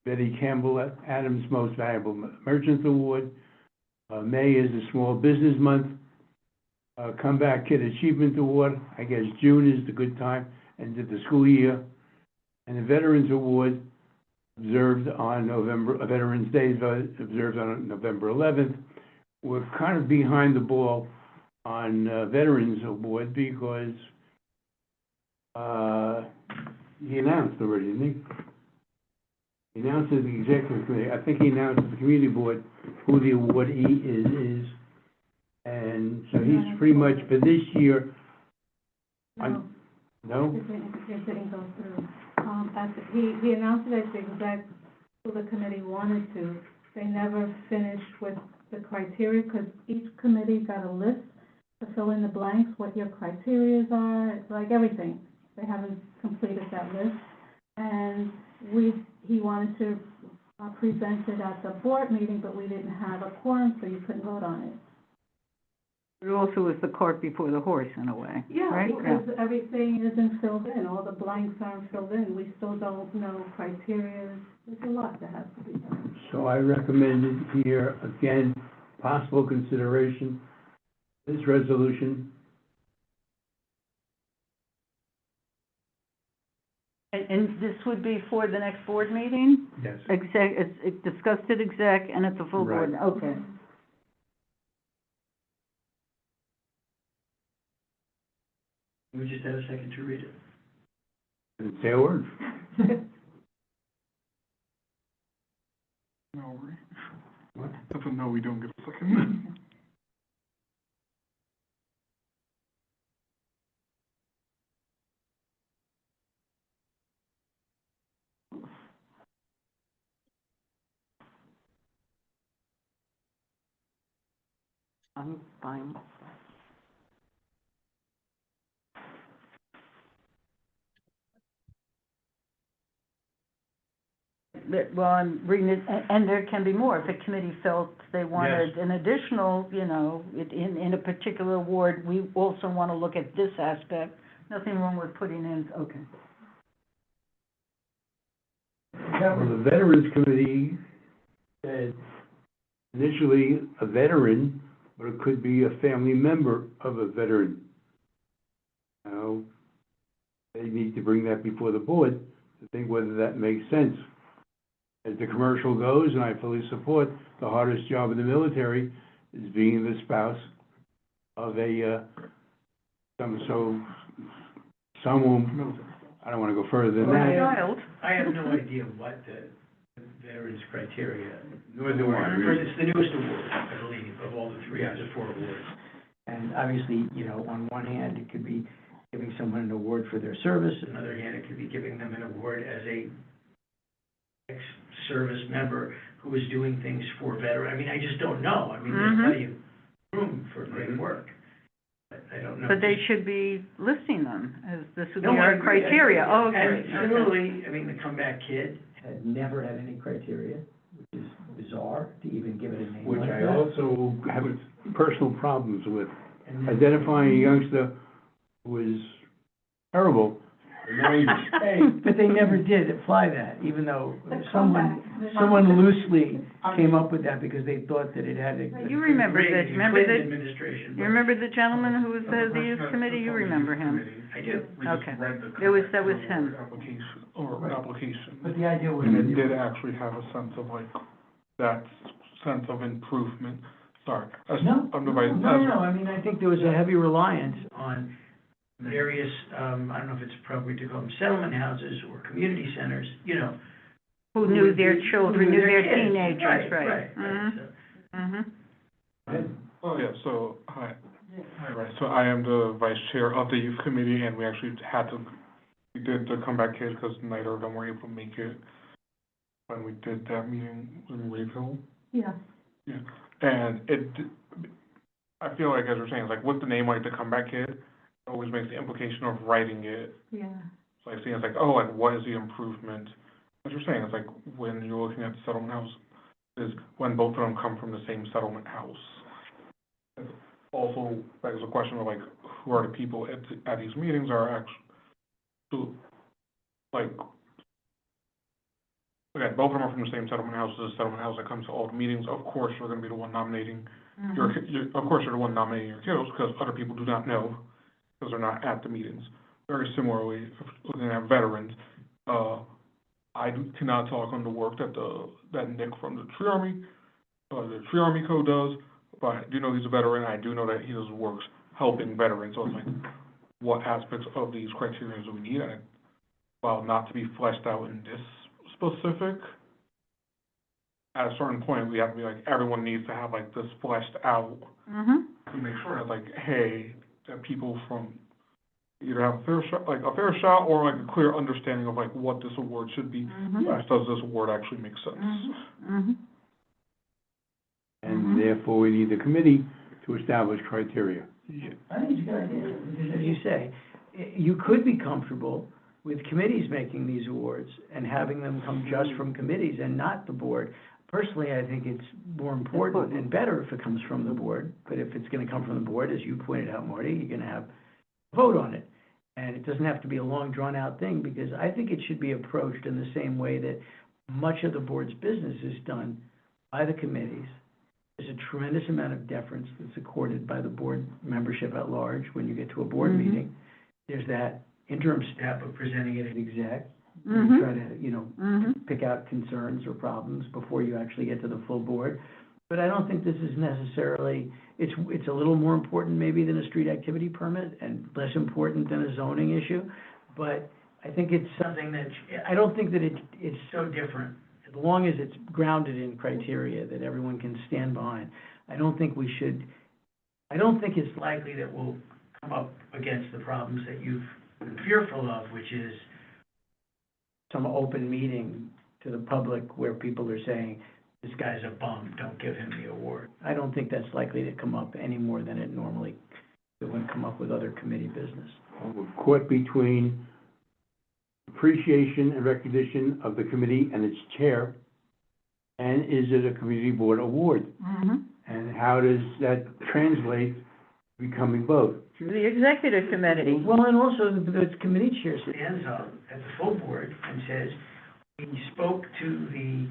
Betty Campbell Adams Most Valuable Merchant Award. May is the Small Business Month. Comeback Kid Achievement Award, I guess June is the good time, end of the school year. And the Veterans Award, observed on Veterans Day is observed on November 11th. We're kind of behind the ball on Veterans Award because he announced already, didn't he? He announced to the executive committee, I think he announced to the community board who the awardee is. And so he's pretty much for this year. No, No? it didn't go through. He announced it at the exec, who the committee wanted to. They never finished with the criteria, because each committee got a list to fill in the blanks, what your criterias are, like everything. They haven't completed that list. And he wanted to present it at the board meeting, but we didn't have a quorum, so you couldn't vote on it. It also was the cart before the horse, in a way, Yeah, right? because everything isn't filled in, all the blanks aren't filled in, we still don't know criteria, there's a lot that has to be done. So I recommended here, again, possible consideration, this resolution. And this would be for the next board meeting? Yes. Exec, it's discussed at exec and at the full board, Right. okay. We just had a second to read it. Didn't say a word. No, we, What? that's a no, we don't get a second. I'm fine. Well, I'm reading it, and there can be more, if a committee felt they wanted an additional, you know, in a particular award, we also want to look at this aspect. Nothing wrong with putting in, okay. Well, the Veterans Committee said initially a veteran, but it could be a family member of a veteran. Now, they need to bring that before the board to think whether that makes sense. As the commercial goes, and I fully support, the hardest job in the military is being the spouse of someone, I don't want to go further than Or a that. child. I have no idea what the veterans criteria. Nor do I. It's the newest award, I believe, of all the three, the four awards. And obviously, you know, on one hand, it could be giving someone an award for their service, On the other hand, it could be giving them an award as a ex-service member who is doing things for veteran. I mean, I just don't know. I mean, there's plenty of room for great work. But I don't know. But they should be listing them, as this would be No, I our agree. criteria, oh, okay. And similarly, I mean, the comeback kid, had never had any criteria, which is bizarre to even give it a name Which like I that. also have personal problems with. And Identifying a youngster who is terrible, and now he's Hey, but they never did apply that, even though The someone comeback. loosely came up with that because they thought that it had a. You remember that, remember Clinton that, administration. you remember the gentleman who was the youth committee, you remember him? I do. We just Okay. read the That was him. application, or Right. application. But the idea was And that it did actually have a sense of like, that sense of improvement, sorry. As, No, I'm no, the vice, no, I mean, I think there was a heavy reliance On various, I don't know if it's appropriate to call them settlement houses or community centers, you know. Who knew their who children, knew their kids. teenagers, right? Right. Mhm. So, Mhm. oh yeah, so, hi, right, so I am the vice chair of the youth committee, and we actually we did the comeback kid, because neither of them were able to make it when we did that meeting in Wayville. Yeah. And I feel like, as you're saying, it's like with the name like the comeback kid, it always makes the implication of writing it. Yeah. It's like seeing, it's like, oh, and what is the improvement? As you're saying, it's like when you're looking at the settlement house, is when both of them come from the same settlement house. It also begs the question of like, who are the people at these meetings are actually, like, again, both of them are from the same settlement house, the settlement house that comes to all the meetings. Of course, you're gonna be the one nominating of course, you're the one nominating your kiddos, because other people do not know, because they're not at the meetings. Very similarly, if looking at veterans, cannot talk on the work that Nick from the Tree Army Code does, but I do know he's a veteran, I do know that he does works helping veterans, so it's like, what aspects of these criteria do we need? And while not to be fleshed out in this specific, at a certain point, we have to be like, everyone needs to have like this fleshed out to make sure that like, hey, that people from either have a fair shot or like a clear understanding of like what this award should be. Does this award actually make sense? And therefore, we need the committee to establish criteria. I think it's a good idea, because as you say, you could be comfortable with committees making these awards and having them come just from committees and not the board. Personally, I think it's more important and better if it comes from the board, but if it's gonna come from the board, as you pointed out, Marty, you're gonna have a vote on it. And it doesn't have to be a long, drawn-out thing, because I think it should be approached in the same way that much of the board's business is done by the committees. There's a tremendous amount of deference that's accorded by the board membership at large when you get to a board meeting. There's that interim step of presenting it at exec. You try to, pick out concerns or problems before you actually get to the full board. But I don't think this is necessarily, it's a little more important maybe than a street activity permit and less important than a zoning issue. But I think it's something that, I don't think that it's so different. As long as it's grounded in criteria that everyone can stand behind. I don't think it's likely that we'll come up against the problems that you've been fearful of, which is some open meeting to the public where people are saying, this guy's a bum, don't give him the award. I don't think that's likely to come up any more than it normally would come up with other committee business. We're caught between appreciation and recognition of the committee and its chair, and is it a community board award? And how does that translate to becoming both? Through the executive committee. Well, and also the committee chair stands up at the full board and says, we spoke to the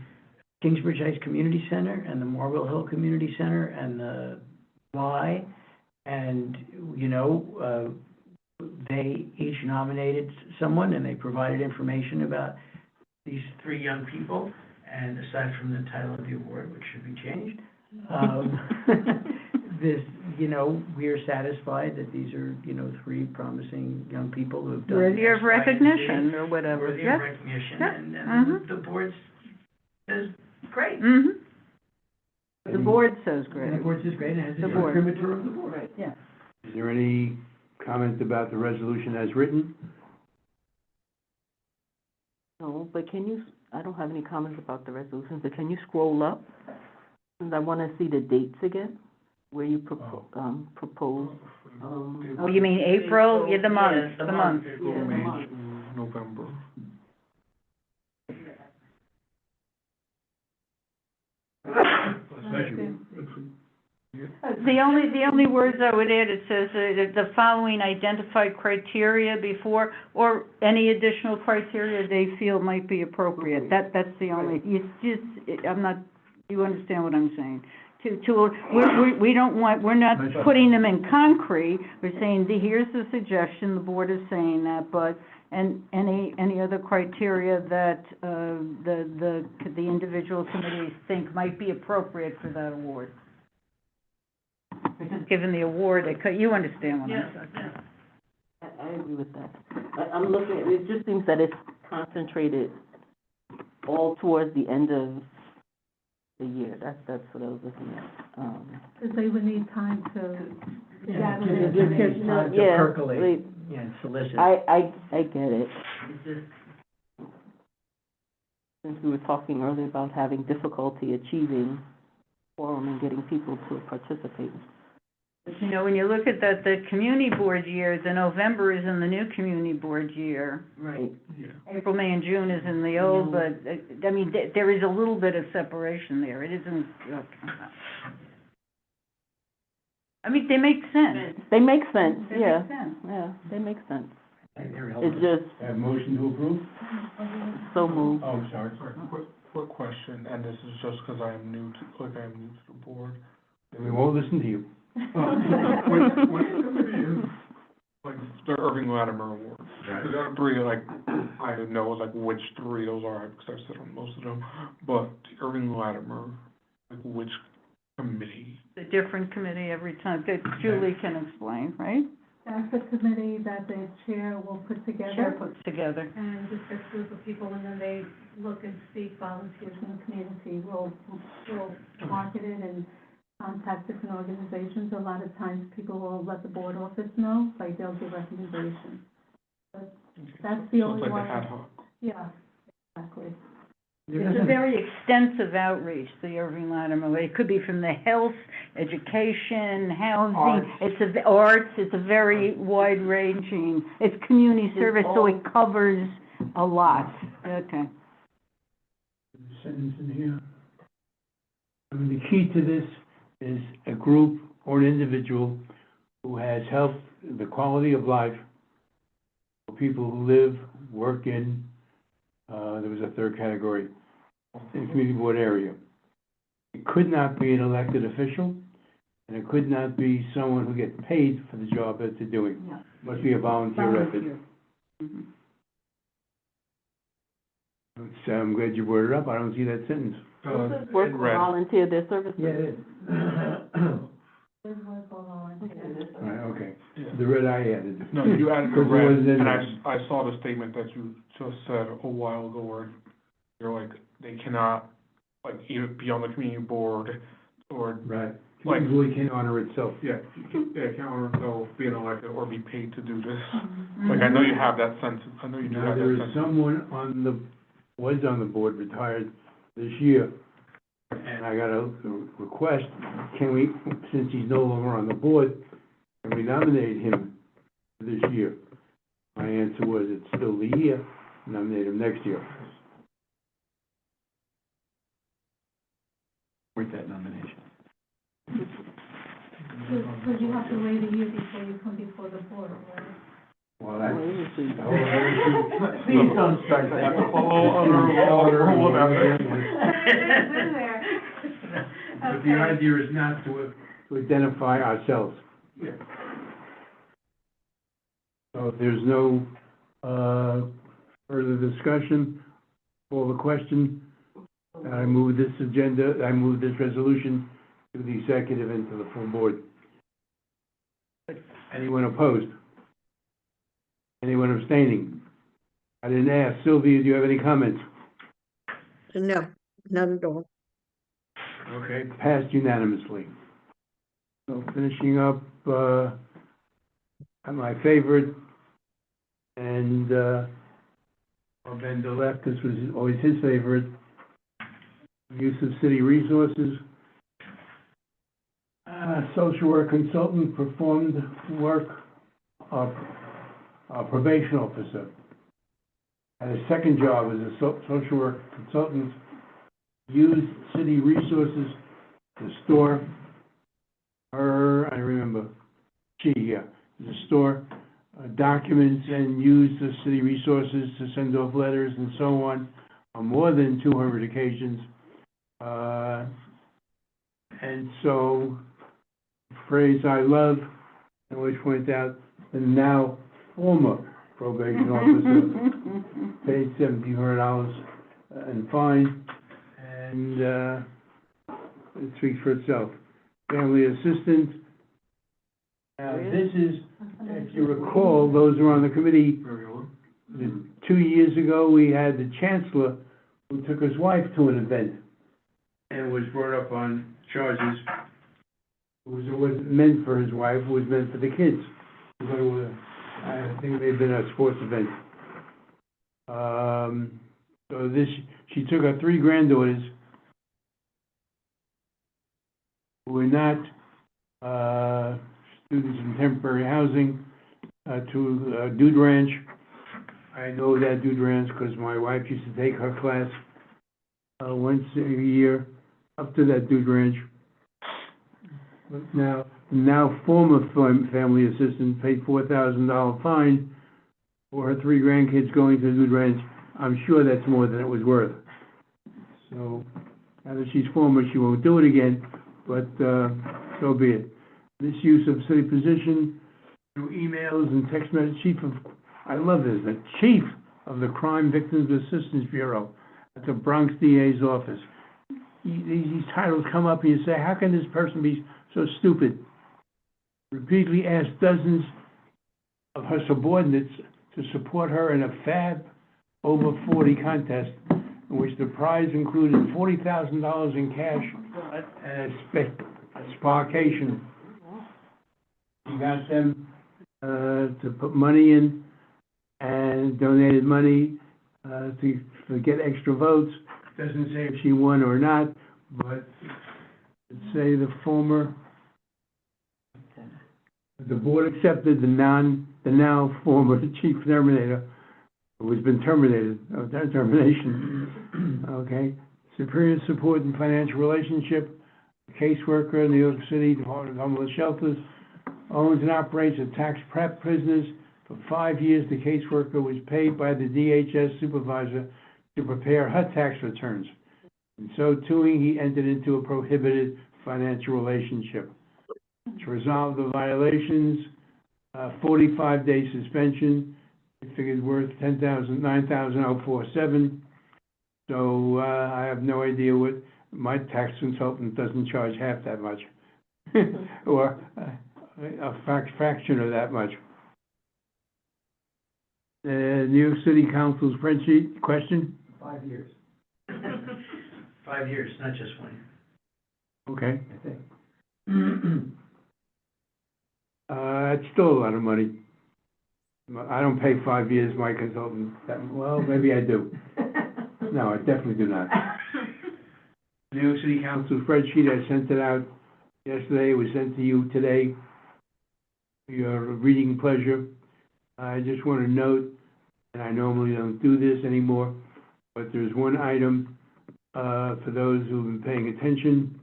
Kingsbridge Heights Community Center and the Morville Hill Community Center and the Y, and, they each nominated someone and they provided information about these three young people, and aside from the title of the award, which should be changed, we are satisfied that these are, three promising young people who have done Worthy of X, Y, and Z. recognition or whatever. Worthy Yep. of recognition, Yep. and the board says, great. The board says And great. the board says great, and has the The board. imprimatur of the board. Right, yeah. Is there any comment about the resolution as written? No, but I don't have any comments about the resolution, but can you scroll up? And I wanna see the dates again, where you propose. Oh, you mean April? Yeah, the month, the month. Yeah, the May, month. June, November. The only words I would add, it says that the following identified criteria before, or any additional criteria they feel might be appropriate. That's the only, you understand what I'm saying? We're not putting them in concrete, we're saying, here's the suggestion, the board is saying that, but, and any other criteria that, the individual committees think might be appropriate for that award. Given the award, you understand what I'm saying? I agree with that. I'm looking, it just seems that it's concentrated all towards the end of the year. That's what I was looking at. Because they would need time to gather Just the give me information. time to Yeah, percolate, and solicit. I get it. It's just- Since we were talking earlier about having difficulty achieving quorum and getting people to participate. But, when you look at the community board year, the November is in the new community board year. Right. April, May, and June is in the old, but, there is a little bit of separation there. It isn't, they make sense. They make sense, They yeah. make sense. Yeah, they make sense. They're It's helpful. just Have motion to approve? so moved. Oh, sorry. Sorry, quick question, and this is just because I am new to the board. We won't listen to you. When the committee is like, the Irving Latimer Award. Right. The other three, like, I know, like, which three those are, because I sit on most of them, but the Irving Latimer, like, which committee? A different committee every time, that Julie can explain, right? That's a committee that the chair will put Chair together, puts together. and just a group of people, and then they look and seek volunteers in the community. We'll market it and contact different organizations. A lot of times, people will let the board office know, like they'll give recommendations. But that's the So only it's like one. the ad hoc. Yeah, exactly. It's a very extensive outreach, the Irving Latimer. It could be from the health, education, housing, Arts. arts, it's a very wide-ranging, it's community service, so it covers a lot. Okay. Sentence in here. I mean, the key to this is a group or an individual who has helped the quality of life for people who live, work in, there was a third category, in the community board area. It could not be an elected official, and it could not be someone who gets paid for the job that they're doing. Yeah. Must be a volunteer effort. Volunteer. Mhm. So I'm glad you brought it up, I don't see that sentence. Work in or red. volunteer their services. Yeah, it is. There's work all volunteer. All right, okay, Yeah. the red I added. No, you added the Because it red, wasn't in and there. I saw the statement that you just said a while ago where you're like, they cannot, like, either be on the community board or, Right, Like- community board can't honor itself. yeah, can't honor themselves being elected or be paid to do this. Mm-hmm. Like, I know you have that sense, I know you do Now, have there that is sense. someone on the, was on the board, retired this year, and I got a request, can we, since he's no longer on the board, can we nominate him this year? My answer was, it's still the year, nominate him next year. With that nomination. So you have to wait a year before you come before the board, right? Well, that's, Well, the whole issue. Please don't start that. Have to follow other rule of ethics. But the idea is not to identify ourselves. Yeah. So if there's no, further discussion, call the question, I move this resolution to the executive and to the full board. Anyone opposed? Anyone abstaining? I didn't ask. Sylvia, do you have any comments? No, none at all. Okay, passed unanimously. So finishing up, my favorite, and, Ben left, this was always his favorite, use of city resources. Social work consultant performed work of a probation officer. And his second job as a social work consultant, used city resources to store to store documents and use the city resources to send off letters and so on more than 200 occasions. And so, phrase I love, I always point out, the now former probation officer paid $1,700 and fine, and it speaks for itself. Family assistant. Now, this is, if you recall, those who are on the committee, 2 years ago, we had the chancellor who took his wife to an event and was brought up on charges. It wasn't meant for his wife, it was meant for the kids. But it was, I think it may have been a sports event. So she took her 3 granddaughters who were not students in temporary housing to Dude Ranch. I know that Dude Ranch because my wife used to take her class once a year up to that Dude Ranch. But now former family assistant paid $4,000 fine for her 3 grandkids going to Dude Ranch. I'm sure that's more than it was worth. So now that she's former, she won't do it again, but so be it. Misuse of city position, through emails and text messages, I love this, the chief of the Crime Victims Assistance Bureau at the Bronx DA's office. These titles come up and you say, how can this person be so stupid? Repeatedly asked dozens of her subordinates to support her in a Fab Over 40 contest, in which the prize included $40,000 in cash and a sparkation. She got them to put money in and donated money to get extra votes. Doesn't say if she won or not, but it say the board accepted the now former chief terminator, who has been terminated, termination, okay? Superior support and financial relationship, caseworker in New York City Department of Homeless Shelters, owns and operates a tax prep business. For 5 years, the caseworker was paid by the DHS supervisor to prepare her tax returns. In so doing, he entered into a prohibited financial relationship. To resolve the violations, 45-day suspension, figured worth $9,047. So I have no idea what, my tax consultant doesn't charge half that much, or a fraction of that much. New York City Council spreadsheet, question? 5 years. 5 years, not just 1 year. Okay. It's still a lot of money. I don't pay 5 years, my consultant, well, maybe I do. No, I definitely do not. New York City Council spreadsheet, I sent it out yesterday, it was sent to you today for your reading pleasure. I just want to note, and I normally don't do this anymore, but there's one item for those who've been paying attention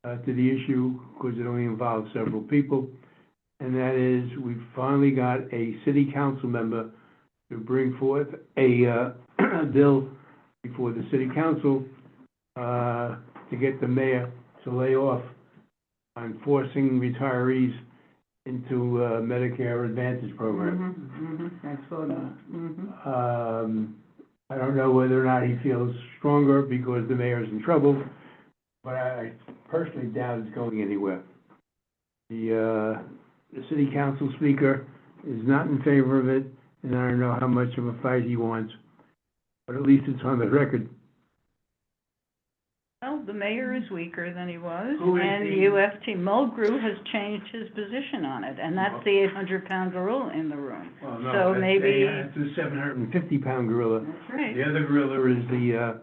to the issue, because it only involves several people, and that is we've finally got a city council member to bring forth a bill before the city council to get the mayor to lay off on forcing retirees into Medicare Advantage program. I saw that. I don't know whether or not he feels stronger because the mayor's in trouble, but I personally doubt it's going anywhere. The city council speaker is not in favor of it, and I don't know how much of a fight he wants, but at least it's on the record. Well, the mayor is weaker than he was, Who is and the- UFT Mulgrew has changed his position on it, and that's the 800-pound gorilla in the room. Well, So maybe- That's the 750-pound gorilla. That's right. The other gorilla is the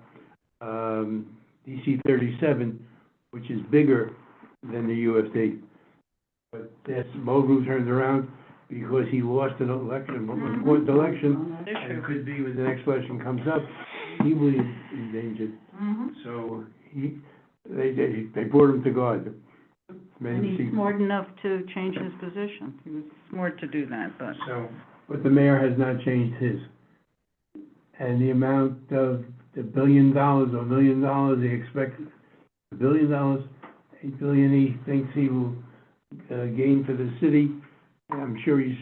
DC-37, which is bigger than the UFT. But that's, Mulgrew turned around because he lost an election, important election, That's and it true. could be when the next election comes up, he will be endangered. Mhm. So they brought him to God. Made And him see- he's smart enough to change his position. He was smart to do that, but. So, but the mayor has not changed his. And the amount of the $1 billion or $1 million he expects, $1 billion, $8 billion he thinks he will gain for the city. I'm sure he's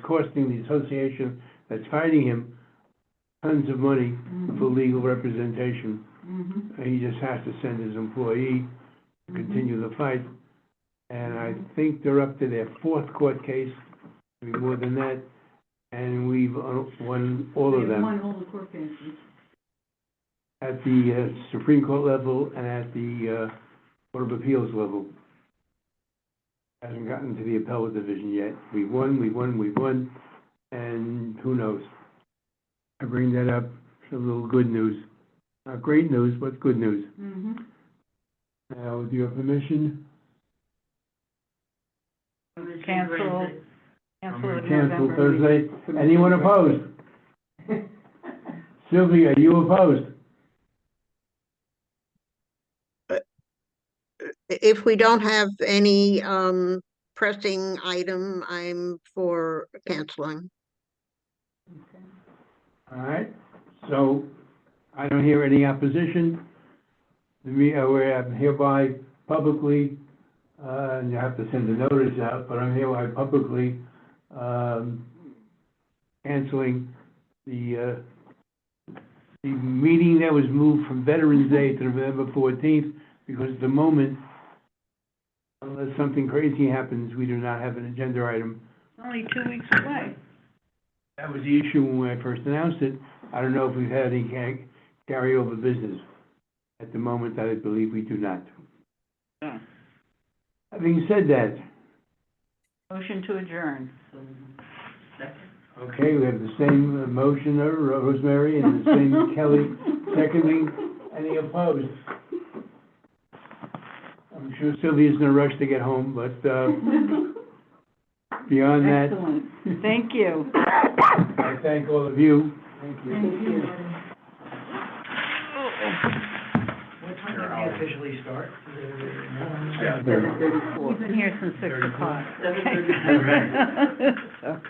costing the association that's fighting him tons of money for legal representation. Mhm. He just has to send his employee to continue the fight. And I think they're up to their 4th court case, maybe more than that, and we've won all of them. They won all the court cases. At the Supreme Court level and at the Court of Appeals level. Hasn't gotten to the appellate division yet. We've won, and who knows? I bring that up, it's a little good news. Not great news, but good news. Mhm. Now, with your permission, Cancel I'm the going to cancel November Thursday. Anyone opposed? Sylvia, are you opposed? If we don't have any, pressing item, I'm for canceling. All right, so I don't hear any opposition. We are hereby publicly and you have to send a notice out, but I'm hereby publicly, canceling the meeting that was moved from Veterans Day to November 14th, because at the moment, unless something crazy happens, we do not have an agenda item. It's only 2 weeks away. That was the issue when I first announced it. I don't know if we've had any carryover business. At the moment, I believe we do not. Yeah. Having said that, Motion to adjourn. okay, we have the same motioner, Rosemary, and the same Kelly seconding. Any opposed? I'm sure Sylvia's in a rush to get home, but, beyond that, Excellent. Thank you. I thank all of you. Thank you. What time did we officially start? We've been here since 6 o'clock. 7:34. So-